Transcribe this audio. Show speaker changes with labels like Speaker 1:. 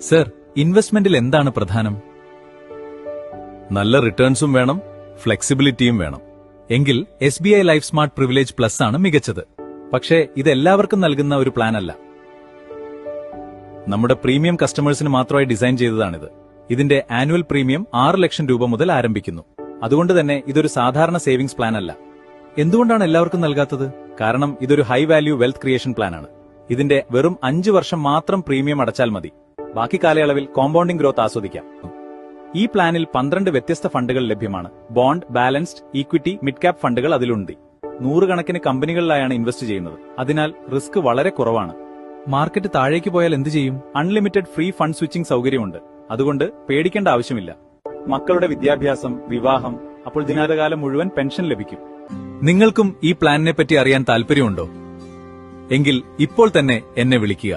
Speaker 1: Sir, ഇൻവെസ്റ്റ്മെന്റിൽ എന്താണ് പ്രധാനം?
Speaker 2: നല്ല റിട്ടേൺസും വേണം, ഫ്ലെക്സിബിലിറ്റിയും വേണം.
Speaker 1: എങ്കിൽ SBI life smart privilege plus ആണ് മികച്ചത്. പക്ഷേ ഇത് എല്ലാവർക്കും നൽകുന്ന ഒരു പ്ലാൻ അല്ല. നമ്മുടെ പ്രീമിയം കസ്റ്റമേഴ്സിന് മാത്രമായി ഡിസൈൻ ചെയ്തതാണിത്. ഇതിന്റെ ആനുവൽ പ്രീമിയം 6 ലക്ഷം രൂപ മുതൽ ആരംഭിക്കുന്നു. അതുകൊണ്ട് തന്നെ ഇതൊരു സാധാരണ സേവിംഗ്സ് പ്ലാൻ അല്ല. എന്തുകൊണ്ടാണ് എല്ലാവർക്കും നൽകാത്തത്? കാരണം ഇതൊരു ഹൈ വാല്യൂ വെൽത്ത് ക്രിയേഷൻ പ്ലാനാണ്. ഇതിന്റെ വെറും 5 വർഷം മാത്രം പ്രീമിയം അടച്ചാൽ മതി. ബാക്കി കാലയളവിൽ കോമ്പൗണ്ടിംഗ് ഗ്രോത്ത് ആസ്വദിക്കാം. ഈ പ്ലാനിൽ 12 വ്യത്യസ്ത ഫണ്ടുകൾ ലഭ്യമാണ്. Bond, balanced, equity, mid cap ഫണ്ടുകൾ അതിലുണ്ട്. 100 കണക്കിന് കമ്പനികളിലായാണ് ഇൻവെസ്റ്റ് ചെയ്യുന്നത്. അതിനാൽ റിസ്ക് വളരെ കുറവാണ്. മാർക്കറ്റ് താഴേക്ക് പോയാൽ എന്ത് ചെയ്യും? അൺലിമിറ്റഡ് ഫ്രീ ഫണ്ട് സ്വിച്ചിംഗ് സൗകര്യമുണ്ട്. അതുകൊണ്ട് പേടിക്കേണ്ട ആവശ്യമില്ല. മക്കളുടെ വിദ്യാഭ്യാസം, വിവാഹം, അപ്പോൾ ജീവിതകാലം മുഴുവൻ പെൻഷൻ ലഭിക്കും. നിങ്ങൾക്കും ഈ പ്ലാനിനെ പറ്റി അറിയാൻ താൽപര്യമുണ്ടോ? എങ്കിൽ ഇപ്പോൾ തന്നെ എന്നെ വിളിക്കുക.